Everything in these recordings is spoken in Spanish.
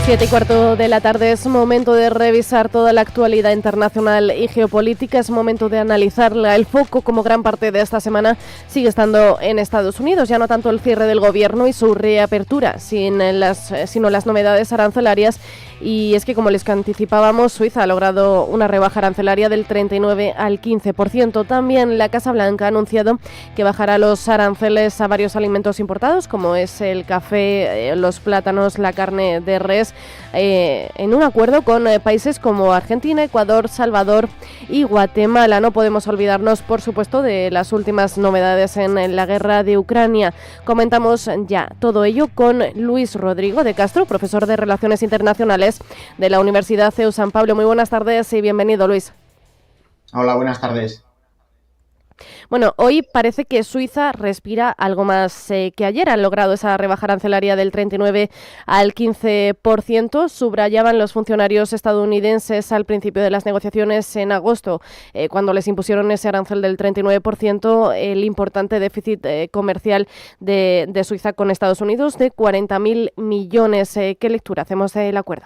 7:15 de la tarde es momento de revisar toda la actualidad internacional y geopolítica, es momento de analizarla. El foco, como gran parte de esta semana, sigue estando en Estados Unidos, ya no tanto el cierre del gobierno y su reapertura, sino las novedades arancelarias. Y es que, como les anticipábamos, Suiza ha logrado una rebaja arancelaria del 39 al 15%. También la Casa Blanca ha anunciado que bajará los aranceles a varios alimentos importados, como es el café, los plátanos, la carne de res, en un acuerdo con países como Argentina, Ecuador, Salvador y Guatemala. No podemos olvidarnos, por supuesto, de las últimas novedades en la guerra de Ucrania. Comentamos ya todo ello con Luis Rodrigo de Castro, profesor de Relaciones Internacionales de la Universidad CEU San Pablo. Muy buenas tardes y bienvenido, Luis. Hola, buenas tardes. Bueno, hoy parece que Suiza respira algo más que ayer. Han logrado esa rebaja arancelaria del 39 al 15%. Subrayaban los funcionarios estadounidenses al principio de las negociaciones en agosto, cuando les impusieron ese arancel del 39%, el importante déficit comercial de Suiza con Estados Unidos de 40.000 millones. ¿Qué lectura hacemos del acuerdo?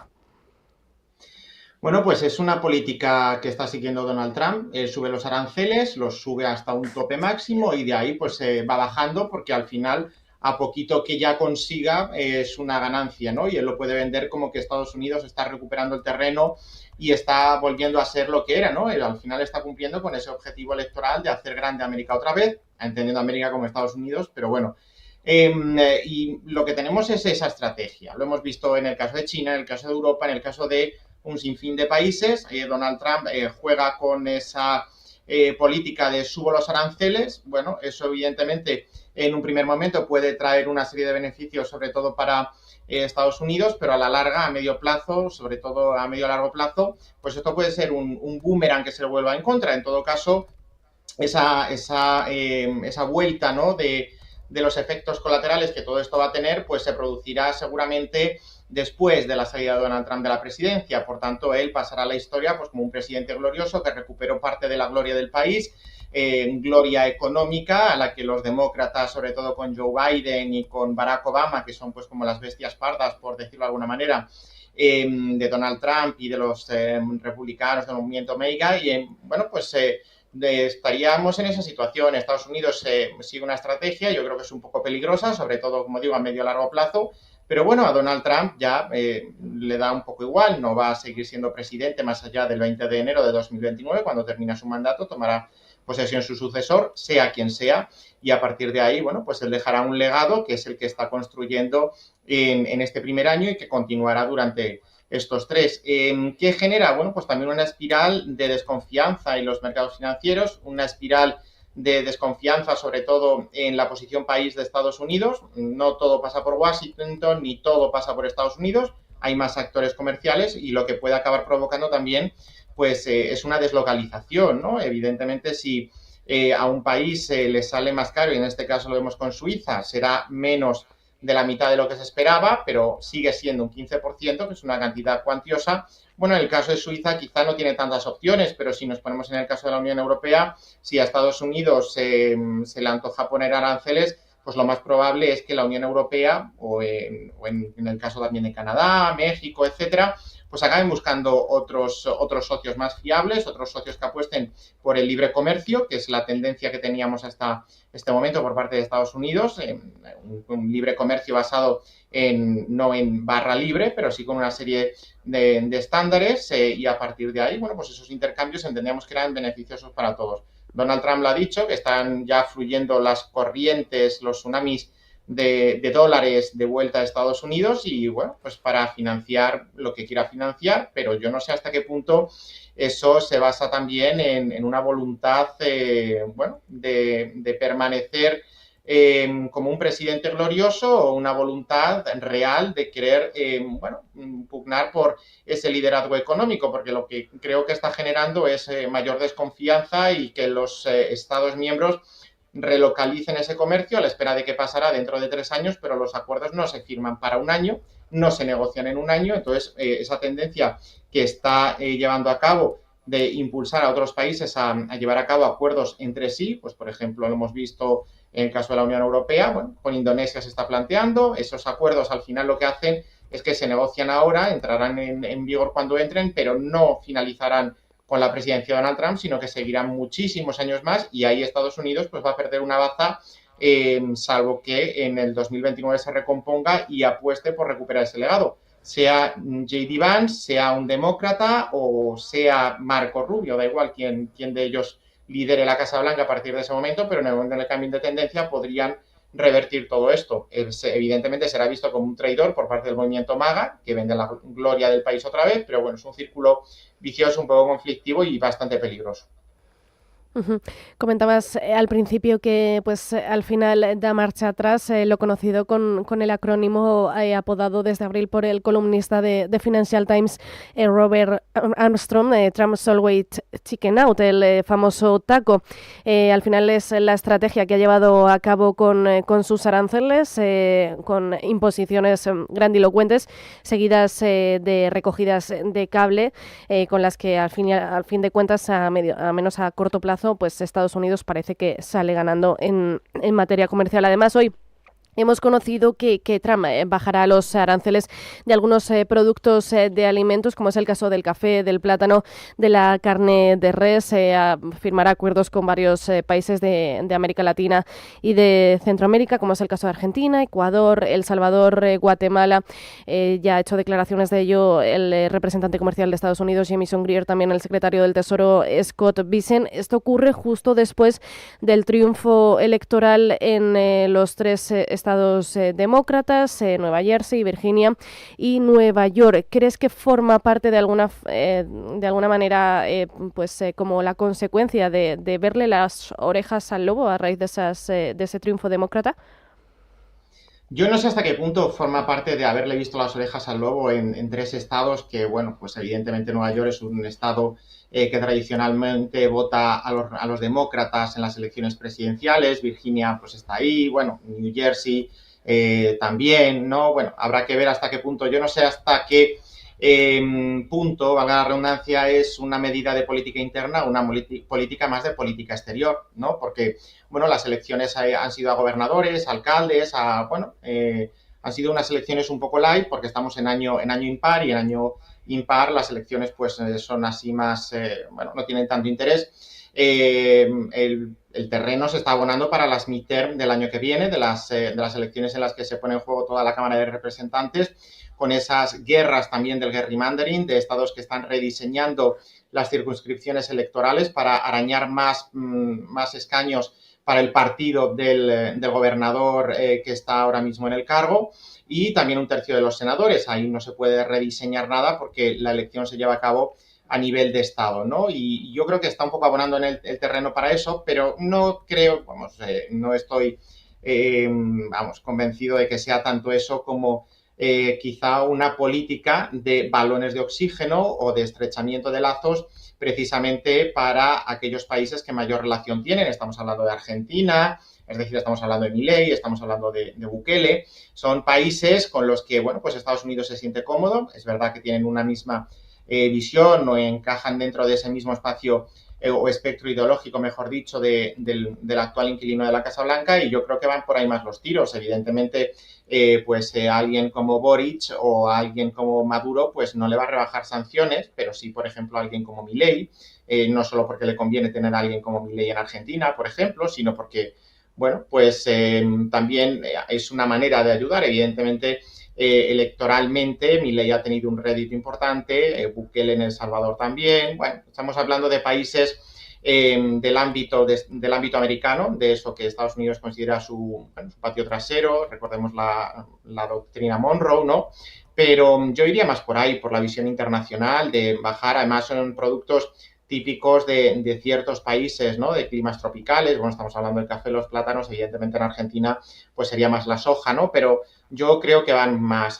Bueno, pues es una política que está siguiendo Donald Trump. Él sube los aranceles, los sube hasta un tope máximo y de ahí pues va bajando porque al final a poquito que ya consiga es una ganancia, ¿no? Y él lo puede vender como que Estados Unidos está recuperando el terreno y está volviendo a ser lo que era, ¿no? Él al final está cumpliendo con ese objetivo electoral de hacer grande América otra vez, entendiendo América como Estados Unidos, pero bueno. Y lo que tenemos es esa estrategia. Lo hemos visto en el caso de China, en el caso de Europa, en el caso de un sinfín de países. Donald Trump juega con esa política de subo los aranceles. Bueno, eso evidentemente en un primer momento puede traer una serie de beneficios, sobre todo para Estados Unidos, pero a la larga, a medio plazo, sobre todo a medio largo plazo, pues esto puede ser un boomerang que se le vuelva en contra. En todo caso, esa vuelta, ¿no?, de los efectos colaterales que todo esto va a tener, pues se producirá seguramente después de la salida de Donald Trump de la presidencia. Por tanto, él pasará a la historia pues como un presidente glorioso que recuperó parte de la gloria del país, gloria económica a la que los demócratas, sobre todo con Joe Biden y con Barack Obama, que son pues como las bestias pardas, por decirlo de alguna manera, de Donald Trump y de los republicanos del movimiento MAGA, y bueno, pues estaríamos en esa situación. Estados Unidos sigue una estrategia, yo creo que es un poco peligrosa, sobre todo, como digo, a medio y largo plazo, pero bueno, a Donald Trump ya le da un poco igual, no va a seguir siendo presidente más allá del 20 de enero de 2029, cuando termina su mandato, tomará posesión su sucesor, sea quien sea, y a partir de ahí, bueno, pues él dejará un legado que es el que está construyendo en este primer año y que continuará durante estos tres. ¿Qué genera? Bueno, pues también una espiral de desconfianza en los mercados financieros, una espiral de desconfianza, sobre todo en la posición país de Estados Unidos. No todo pasa por Washington, ni todo pasa por Estados Unidos. Hay más actores comerciales y lo que puede acabar provocando también, pues, es una deslocalización, ¿no? Evidentemente, si a un país le sale más caro, y en este caso lo vemos con Suiza, será menos de la mitad de lo que se esperaba, pero sigue siendo un 15%, que es una cantidad cuantiosa. Bueno, en el caso de Suiza quizá no tiene tantas opciones, pero si nos ponemos en el caso de la Unión Europea, si a Estados Unidos se le antoja poner aranceles, pues lo más probable es que la Unión Europea, o en el caso también de Canadá, México, etcétera, pues acaben buscando otros socios más fiables, otros socios que apuesten por el libre comercio, que es la tendencia que teníamos hasta este momento por parte de Estados Unidos, un libre comercio basado no en barra libre, pero sí con una serie de estándares, y a partir de ahí, bueno, pues esos intercambios entendíamos que eran beneficiosos para todos. Donald Trump lo ha dicho, que están ya fluyendo las corrientes, los tsunamis de dólares de vuelta a Estados Unidos y, bueno, pues para financiar lo que quiera financiar, pero yo no sé hasta qué punto eso se basa también en una voluntad, bueno, de permanecer como un presidente glorioso, o una voluntad real de querer, bueno, pugnar por ese liderazgo económico, porque lo que creo que está generando es mayor desconfianza y que los Estados miembros relocalicen ese comercio a la espera de qué pasará dentro de 3 años, pero los acuerdos no se firman para un año, no se negocian en un año. Entonces esa tendencia que está llevando a cabo de impulsar a otros países a llevar a cabo acuerdos entre sí, pues por ejemplo lo hemos visto en el caso de la Unión Europea, bueno, con Indonesia se está planteando, esos acuerdos al final lo que hacen es que se negocian ahora, entrarán en vigor cuando entren, pero no finalizarán con la presidencia de Donald Trump, sino que seguirán muchísimos años más y ahí Estados Unidos pues va a perder una baza, salvo que en el 2029 se recomponga y apueste por recuperar ese legado, sea J.D. Vance, sea un demócrata o sea Marco Rubio, da igual quién de ellos lidere la Casa Blanca a partir de ese momento, pero en el momento del cambio de tendencia podrían revertir todo esto. Evidentemente será visto como un traidor por parte del movimiento MAGA, que vende la gloria del país otra vez, pero bueno, es un círculo vicioso, un poco conflictivo y bastante peligroso. Ujú. Comentabas al principio que pues al final da marcha atrás, lo conocido con el acrónimo apodado desde abril por el columnista de Financial Times, Robert Armstrong, Trump's always chicken out, el famoso taco. Al final es la estrategia que ha llevado a cabo con sus aranceles, con imposiciones grandilocuentes, seguidas de recogidas de cable, con las que al fin de cuentas, a menos a corto plazo, pues Estados Unidos parece que sale ganando en materia comercial. Además, hoy hemos conocido que Trump bajará los aranceles de algunos productos de alimentos, como es el caso del café, del plátano, de la carne de res. Firmará acuerdos con varios países de América Latina y de Centroamérica, como es el caso de Argentina, Ecuador, El Salvador, Guatemala. Ya ha hecho declaraciones de ello el representante comercial de Estados Unidos, Jamieson Greer, también el secretario del Tesoro, Scott Bessent. Esto ocurre justo después del triunfo electoral en los tres estados demócratas, Nueva Jersey, Virginia y Nueva York. ¿Crees que forma parte de alguna manera como la consecuencia de verle las orejas al lobo a raíz de ese triunfo demócrata? Yo no sé hasta qué punto forma parte de haberle visto las orejas al lobo en tres estados que, bueno, pues evidentemente Nueva York es un estado que tradicionalmente vota a los demócratas en las elecciones presidenciales, Virginia pues está ahí, bueno, New Jersey también, ¿no? Bueno, habrá que ver hasta qué punto, yo no sé hasta qué punto, valga la redundancia, es una medida de política interna, una política más de política exterior, ¿no? Porque, bueno, las elecciones han sido a gobernadores, alcaldes, han sido unas elecciones un poco light porque estamos en año impar y en año impar las elecciones pues son así más, bueno, no tienen tanto interés. El terreno se está abonando para las midterm del año que viene, de las elecciones en las que se pone en juego toda la Cámara de Representantes, con esas guerras también del gerrymandering, de estados que están rediseñando las circunscripciones electorales para arañar más escaños para el partido del gobernador que está ahora mismo en el cargo, y también un tercio de los senadores. Ahí no se puede rediseñar nada porque la elección se lleva a cabo a nivel de Estado, ¿no? Y yo creo que está un poco abonando en el terreno para eso, pero no creo, no estoy, convencido de que sea tanto eso como quizá una política de balones de oxígeno o de estrechamiento de lazos precisamente para aquellos países que mayor relación tienen. Estamos hablando de Argentina, es decir, estamos hablando de Milei, estamos hablando de Bukele. Son países con los que, bueno, pues Estados Unidos se siente cómodo. Es verdad que tienen una misma visión o encajan dentro de ese mismo espacio o espectro ideológico, mejor dicho, del actual inquilino de la Casa Blanca, y yo creo que van por ahí más los tiros. Evidentemente, alguien como Boric o alguien como Maduro, pues no le va a rebajar sanciones, pero sí, por ejemplo, alguien como Milei, no solo porque le conviene tener a alguien como Milei en Argentina, por ejemplo, sino porque, bueno, pues también es una manera de ayudar. Evidentemente, electoralmente, Milei ha tenido un rédito importante, Bukele en El Salvador también. Bueno, estamos hablando de países del ámbito americano, de eso que Estados Unidos considera su patio trasero. Recordemos la doctrina Monroe, ¿no? Pero yo iría más por ahí, por la visión internacional, de bajar. Además son productos típicos de ciertos países, ¿no? De climas tropicales. Bueno, estamos hablando del café, los plátanos, evidentemente en Argentina pues sería más la soja, ¿no? Pero yo creo que van más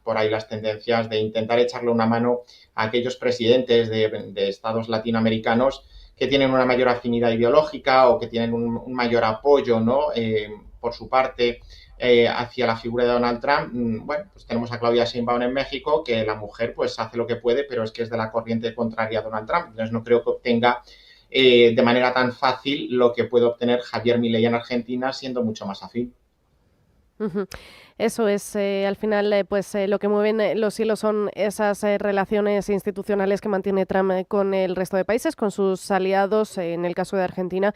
por ahí las tendencias de intentar echarle una mano a aquellos presidentes de estados latinoamericanos que tienen una mayor afinidad ideológica o que tienen un mayor apoyo, ¿no? Por su parte, hacia la figura de Donald Trump. Bueno, pues tenemos a Claudia Sheinbaum en México, que la mujer pues hace lo que puede, pero es que es de la corriente contraria a Donald Trump. Entonces no creo que obtenga de manera tan fácil lo que puede obtener Javier Milei en Argentina, siendo mucho más afín. Uh-huh. Eso es, al final, lo que mueven los hilos son esas relaciones institucionales que mantiene Trump con el resto de países, con sus aliados. En el caso de Argentina,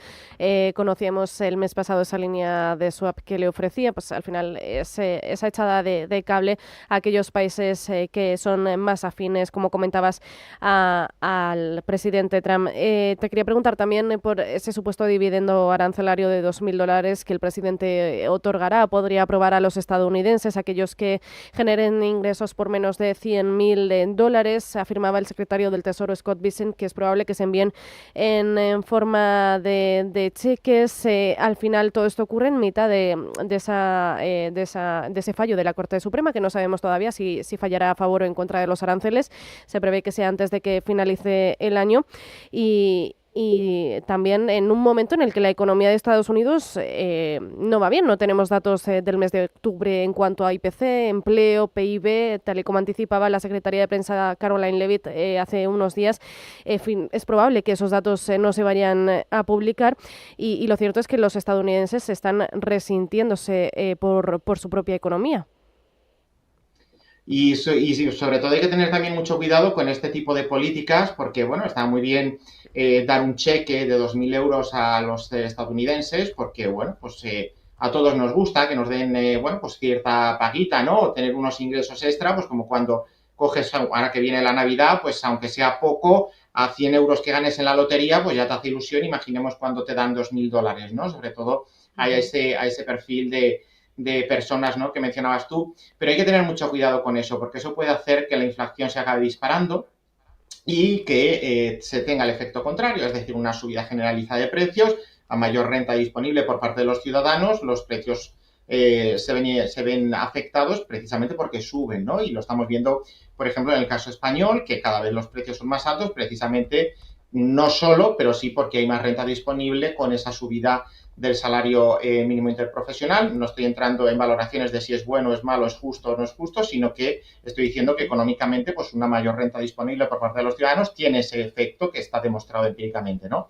conocíamos el mes pasado esa línea de swap que le ofrecía, pues al final esa echada de cable a aquellos países que son más afines, como comentabas, al presidente Trump. Te quería preguntar también por ese supuesto dividendo arancelario de $2.000 que el presidente otorgará, podría aprobar a los estadounidenses, aquellos que generen ingresos por menos de $100.000. Afirmaba el secretario del Tesoro, Scott Bessent, que es probable que se envíen en forma de cheques. Al final todo esto ocurre en mitad de ese fallo de la Corte Suprema, que no sabemos todavía si fallará a favor o en contra de los aranceles. Se prevé que sea antes de que finalice el año y también en un momento en el que la economía de Estados Unidos no va bien. No tenemos datos del mes de octubre en cuanto a IPC, empleo, PIB, tal y como anticipaba la secretaria de prensa Caroline Leavitt hace unos días. Es probable que esos datos no se vayan a publicar y lo cierto es que los estadounidenses están resintiéndose por su propia economía. Y sobre todo hay que tener también mucho cuidado con este tipo de políticas porque, bueno, está muy bien dar un cheque de 2.000 euros a los estadounidenses porque, bueno, pues a todos nos gusta que nos den, bueno, pues cierta paguita, ¿no? O tener unos ingresos extra, pues como cuando coges, ahora que viene la Navidad, pues aunque sea poco, a 100 euros que ganes en la lotería, pues ya te hace ilusión. Imaginemos cuando te dan $2.000, ¿no? Sobre todo hay a ese perfil de personas, ¿no?, que mencionabas tú, pero hay que tener mucho cuidado con eso, porque eso puede hacer que la inflación se acabe disparando y que se tenga el efecto contrario, es decir, una subida generalizada de precios, a mayor renta disponible por parte de los ciudadanos, los precios se ven afectados precisamente porque suben, ¿no? Y lo estamos viendo, por ejemplo, en el caso español, que cada vez los precios son más altos, precisamente no solo, pero sí porque hay más renta disponible con esa subida del salario mínimo interprofesional. No estoy entrando en valoraciones de si es bueno, es malo, es justo o no es justo, sino que estoy diciendo que económicamente pues una mayor renta disponible por parte de los ciudadanos tiene ese efecto que está demostrado empíricamente, ¿no?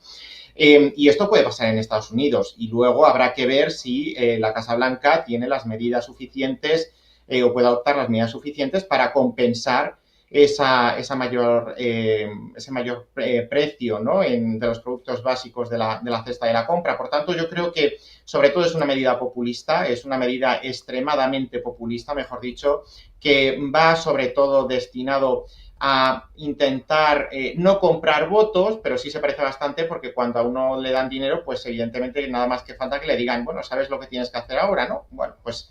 Y esto puede pasar en Estados Unidos y luego habrá que ver si la Casa Blanca tiene las medidas suficientes o puede adoptar las medidas suficientes para compensar ese mayor precio, ¿no?, de los productos básicos de la cesta de la compra. Por tanto, yo creo que sobre todo es una medida populista, es una medida extremadamente populista, mejor dicho, que va sobre todo destinado a intentar no comprar votos, pero sí se parece bastante porque cuando a uno le dan dinero, pues evidentemente nada más que falta que le digan, bueno, ¿sabes lo que tienes que hacer ahora, no? Bueno, pues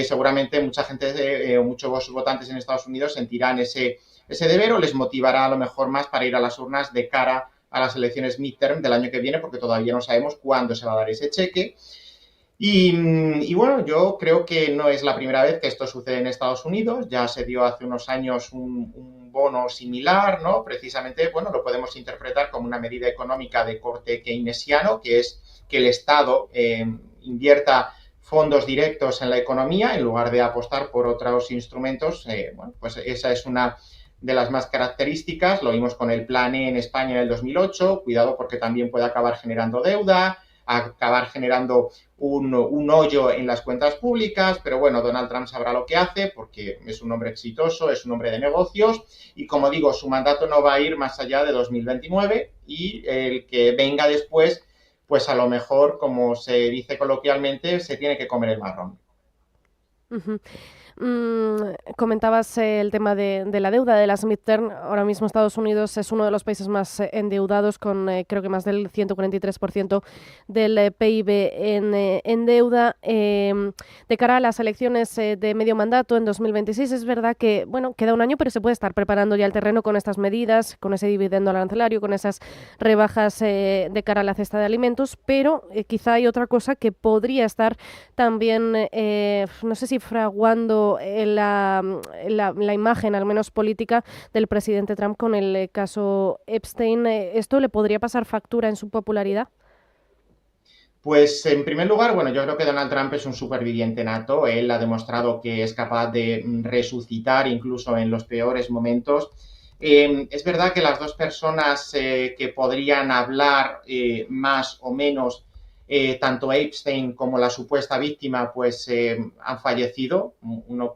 seguramente mucha gente o muchos votantes en Estados Unidos sentirán ese deber o les motivará a lo mejor más para ir a las urnas de cara a las elecciones midterm del año que viene, porque todavía no sabemos cuándo se va a dar ese cheque. Y bueno, yo creo que no es la primera vez que esto sucede en Estados Unidos, ya se dio hace unos años un bono similar, ¿no? Precisamente, bueno, lo podemos interpretar como una medida económica de corte keynesiano, que es que el Estado invierta fondos directos en la economía en lugar de apostar por otros instrumentos. Bueno, pues esa es una de las más características. Lo vimos con el Plan E en España en el 2008. Cuidado porque también puede acabar generando deuda, acabar generando un hoyo en las cuentas públicas, pero bueno, Donald Trump sabrá lo que hace porque es un hombre exitoso, es un hombre de negocios y, como digo, su mandato no va a ir más allá de 2029 y el que venga después, pues a lo mejor, como se dice coloquialmente, se tiene que comer el marrón. Uh-huh. Comentabas el tema de la deuda de las midterm. Ahora mismo Estados Unidos es uno de los países más endeudados con creo que más del 143% del PIB en deuda. De cara a las elecciones de medio mandato en 2026 es verdad que, bueno, queda un año, pero se puede estar preparando ya el terreno con estas medidas, con ese dividendo arancelario, con esas rebajas de cara a la cesta de alimentos, pero quizá hay otra cosa que podría estar también, no sé si fraguando la imagen, al menos política, del presidente Trump con el caso Epstein. ¿Esto le podría pasar factura en su popularidad? Pues en primer lugar, bueno, yo creo que Donald Trump es un superviviente nato. Él ha demostrado que es capaz de resucitar incluso en los peores momentos. Es verdad que las dos personas que podrían hablar más o menos tanto Epstein como la supuesta víctima pues han fallecido, uno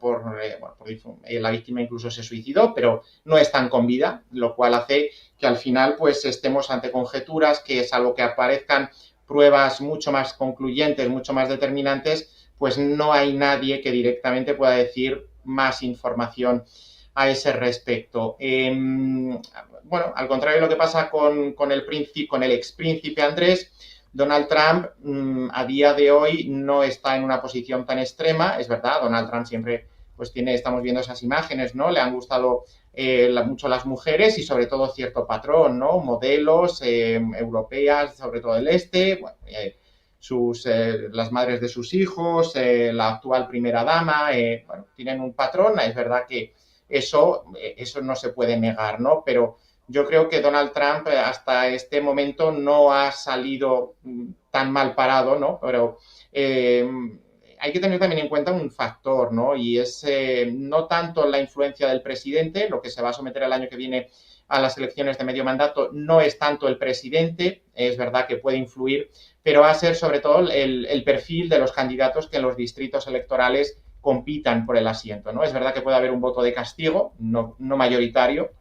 la víctima incluso se suicidó, pero no están con vida, lo cual hace que al final pues estemos ante conjeturas que, salvo que aparezcan pruebas mucho más concluyentes, mucho más determinantes, pues no hay nadie que directamente pueda decir más información a ese respecto. Bueno, al contrario de lo que pasa con el expríncipe Andrés, Donald Trump a día de hoy no está en una posición tan extrema, es verdad, Donald Trump siempre pues estamos viendo esas imágenes, ¿no? Le han gustado mucho las mujeres y sobre todo cierto patrón, ¿no? Modelos europeas, sobre todo del este, bueno, las madres de sus hijos, la actual primera dama, bueno, tienen un patrón, es verdad que eso no se puede negar, ¿no? Pero yo creo que Donald Trump hasta este momento no ha salido tan mal parado, ¿no? Pero hay que tener también en cuenta un factor, ¿no? Y es no tanto la influencia del presidente, lo que se va a someter el año que viene a las elecciones de medio mandato, no es tanto el presidente, es verdad que puede influir, pero va a ser sobre todo el perfil de los candidatos que en los distritos electorales compitan por el asiento, ¿no? Es verdad que puede haber un voto de castigo, no mayoritario,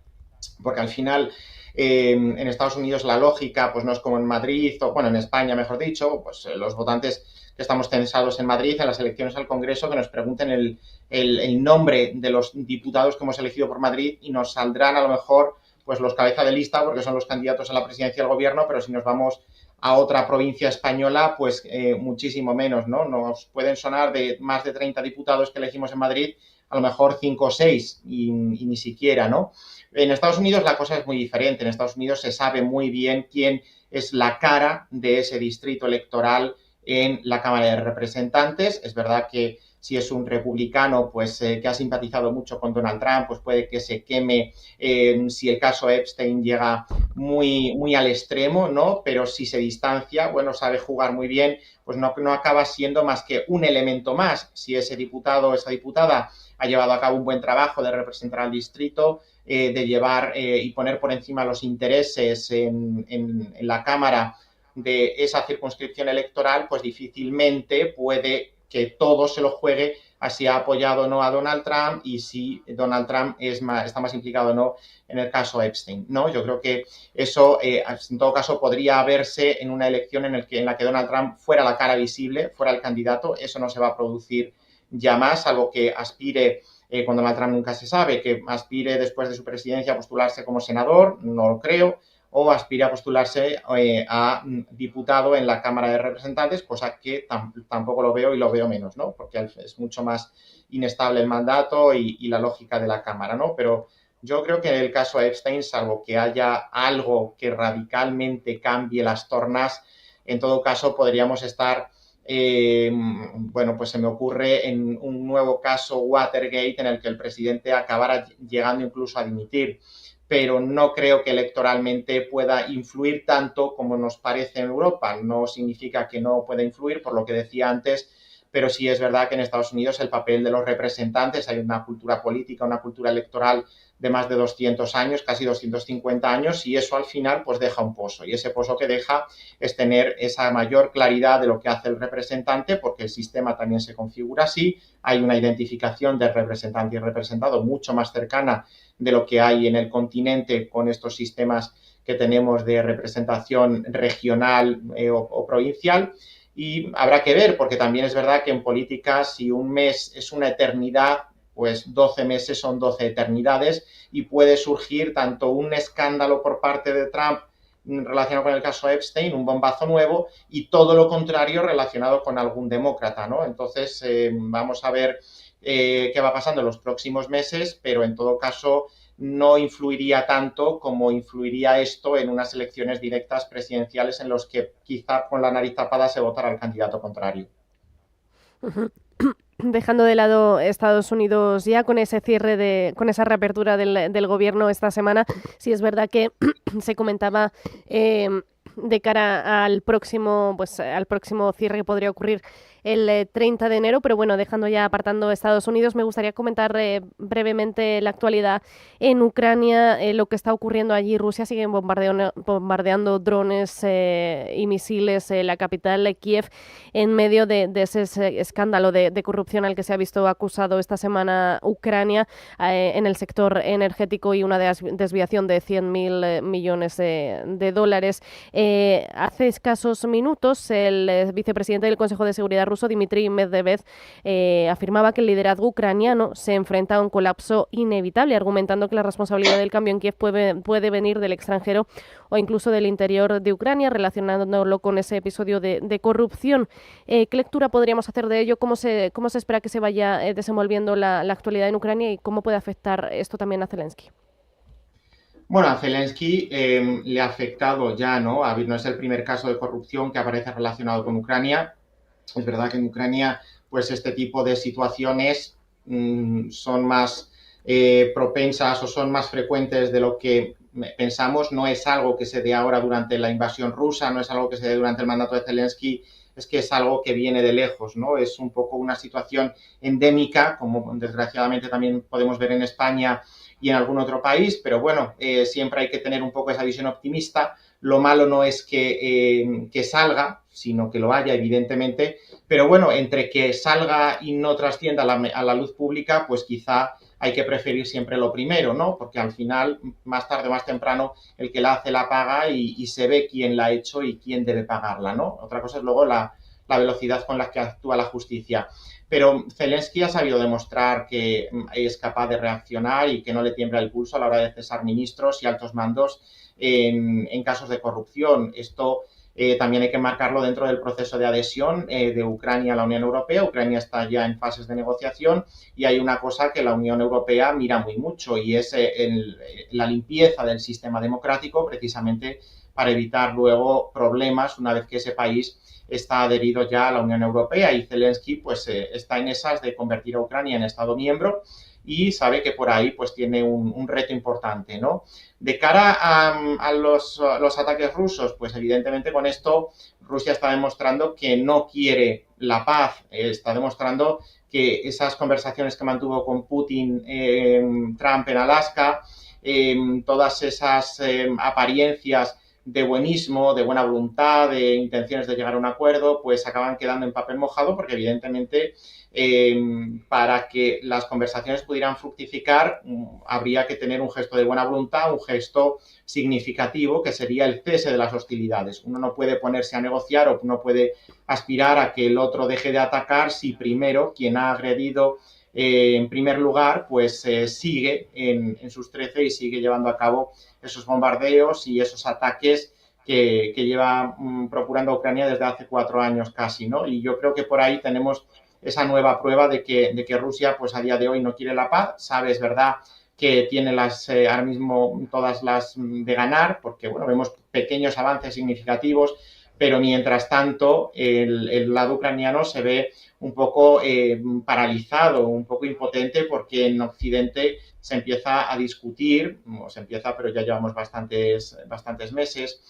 porque al final en Estados Unidos la lógica pues no es como en Madrid, o bueno, en España mejor dicho, pues los votantes que estamos censados en Madrid, en las elecciones al Congreso, que nos pregunten el nombre de los diputados que hemos elegido por Madrid y nos saldrán a lo mejor pues los cabeza de lista porque son los candidatos a la presidencia del gobierno, pero si nos vamos a otra provincia española, pues muchísimo menos, ¿no? Nos pueden sonar de más de 30 diputados que elegimos en Madrid, a lo mejor 5 o 6 y ni siquiera, ¿no? En Estados Unidos la cosa es muy diferente. En Estados Unidos se sabe muy bien quién es la cara de ese distrito electoral en la Cámara de Representantes. Es verdad que si es un republicano pues que ha simpatizado mucho con Donald Trump, pues puede que se queme si el caso Epstein llega muy al extremo, ¿no? Pero si se distancia, bueno, sabe jugar muy bien, pues no acaba siendo más que un elemento más. Si ese diputado o esa diputada ha llevado a cabo un buen trabajo de representar al distrito, de llevar y poner por encima los intereses en la Cámara de esa circunscripción electoral, pues difícilmente puede que todo se lo juegue a si ha apoyado o no a Donald Trump y si Donald Trump está más implicado o no en el caso Epstein, ¿no? Yo creo que eso, en todo caso, podría verse en una elección en la que Donald Trump fuera la cara visible, fuera el candidato. Eso no se va a producir ya más, salvo que aspire, con Donald Trump nunca se sabe, que aspire después de su presidencia a postularse como senador, no lo creo, o aspire a postularse a diputado en la Cámara de Representantes, cosa que tampoco lo veo y lo veo menos, ¿no? Porque es mucho más inestable el mandato y la lógica de la Cámara, ¿no? Pero yo creo que en el caso de Epstein, salvo que haya algo que radicalmente cambie las tornas, en todo caso podríamos estar, bueno, pues se me ocurre en un nuevo caso Watergate en el que el presidente acabara llegando incluso a dimitir, pero no creo que electoralmente pueda influir tanto como nos parece en Europa. No significa que no pueda influir, por lo que decía antes, pero sí es verdad que en Estados Unidos el papel de los representantes, hay una cultura política, una cultura electoral de más de 200 años, casi 250 años, y eso al final pues deja un pozo, y ese pozo que deja es tener esa mayor claridad de lo que hace el representante, porque el sistema también se configura así, hay una identificación del representante y representado mucho más cercana de lo que hay en el continente con estos sistemas que tenemos de representación regional o provincial. Y habrá que ver, porque también es verdad que en política, si un mes es una eternidad, pues 12 meses son 12 eternidades y puede surgir tanto un escándalo por parte de Trump relacionado con el caso Epstein, un bombazo nuevo, y todo lo contrario relacionado con algún demócrata, ¿no? Entonces, vamos a ver qué va pasando en los próximos meses, pero en todo caso no influiría tanto como influiría esto en unas elecciones directas presidenciales en los que quizá con la nariz tapada se votara al candidato contrario. Dejando de lado Estados Unidos ya con ese cierre con esa reapertura del gobierno esta semana, sí es verdad que se comentaba de cara al próximo cierre que podría ocurrir el 30 de enero, pero bueno, dejando ya apartando Estados Unidos, me gustaría comentar brevemente la actualidad en Ucrania, lo que está ocurriendo allí. Rusia sigue bombardeando drones y misiles la capital, Kiev, en medio de ese escándalo de corrupción al que se ha visto acusado esta semana Ucrania en el sector energético y una desviación de 100.000 millones de dólares. Hace escasos minutos, el vicepresidente del Consejo de Seguridad ruso, Dmitry Medvedev, afirmaba que el liderazgo ucraniano se enfrenta a un colapso inevitable, argumentando que la responsabilidad del cambio en Kiev puede venir del extranjero o incluso del interior de Ucrania, relacionándolo con ese episodio de corrupción. ¿Qué lectura podríamos hacer de ello? ¿Cómo se espera que se vaya desenvolviendo la actualidad en Ucrania y cómo puede afectar esto también a Zelensky? Bueno, a Zelensky le ha afectado ya, ¿no? No es el primer caso de corrupción que aparece relacionado con Ucrania. Es verdad que en Ucrania, pues este tipo de situaciones son más propensas o son más frecuentes de lo que pensamos. No es algo que se dé ahora durante la invasión rusa, no es algo que se dé durante el mandato de Zelensky, es que es algo que viene de lejos, ¿no? Es un poco una situación endémica, como desgraciadamente también podemos ver en España y en algún otro país, pero bueno, siempre hay que tener un poco esa visión optimista. Lo malo no es que salga, sino que lo haya, evidentemente, pero bueno, entre que salga y no trascienda a la luz pública, pues quizá hay que preferir siempre lo primero, ¿no? Porque al final, más tarde o más temprano, el que la hace la paga y se ve quién la ha hecho y quién debe pagarla, ¿no? Otra cosa es luego la velocidad con la que actúa la justicia. Pero Zelensky ha sabido demostrar que es capaz de reaccionar y que no le tiembla el pulso a la hora de cesar ministros y altos mandos en casos de corrupción. Esto también hay que marcarlo dentro del proceso de adhesión de Ucrania a la Unión Europea. Ucrania está ya en fases de negociación y hay una cosa que la Unión Europea mira muy mucho y es la limpieza del sistema democrático, precisamente para evitar luego problemas una vez que ese país está adherido ya a la Unión Europea, y Zelensky pues está en esas de convertir a Ucrania en Estado miembro y sabe que por ahí pues tiene un reto importante, ¿no? De cara a los ataques rusos, pues evidentemente con esto Rusia está demostrando que no quiere la paz, está demostrando que esas conversaciones que mantuvo con Putin, Trump en Alaska, todas esas apariencias de buenismo, de buena voluntad, de intenciones de llegar a un acuerdo, pues acaban quedando en papel mojado porque evidentemente para que las conversaciones pudieran fructificar habría que tener un gesto de buena voluntad, un gesto significativo que sería el cese de las hostilidades. Uno no puede ponerse a negociar o no puede aspirar a que el otro deje de atacar si primero quien ha agredido en primer lugar, pues sigue en sus 13 y sigue llevando a cabo esos bombardeos y esos ataques que lleva procurando Ucrania desde hace 4 años casi, ¿no? Y yo creo que por ahí tenemos esa nueva prueba de que Rusia, pues a día de hoy no quiere la paz. Sabe, es verdad, que tiene ahora mismo todas las de ganar, porque bueno, vemos pequeños avances significativos, pero mientras tanto el lado ucraniano se ve un poco paralizado, un poco impotente, porque en Occidente se empieza a discutir, pero ya llevamos bastantes meses,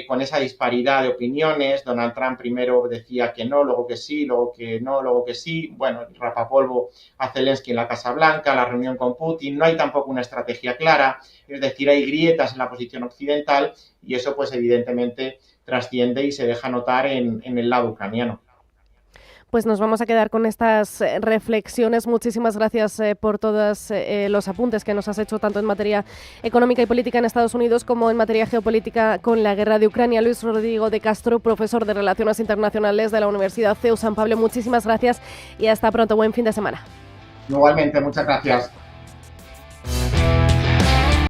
con esa disparidad de opiniones. Donald Trump primero decía que no, luego que sí, luego que no, luego que sí. Bueno, rapapolvo a Zelensky en la Casa Blanca, la reunión con Putin. No hay tampoco una estrategia clara, es decir, hay grietas en la posición occidental y eso pues evidentemente trasciende y se deja notar en el lado ucraniano. Pues nos vamos a quedar con estas reflexiones. Muchísimas gracias por todos los apuntes que nos has hecho, tanto en materia económica y política en Estados Unidos como en materia geopolítica con la guerra de Ucrania. Luis Rodrigo de Castro, profesor de Relaciones Internacionales de la Universidad CEU San Pablo. Muchísimas gracias y hasta pronto. Buen fin de semana. Igualmente, muchas gracias.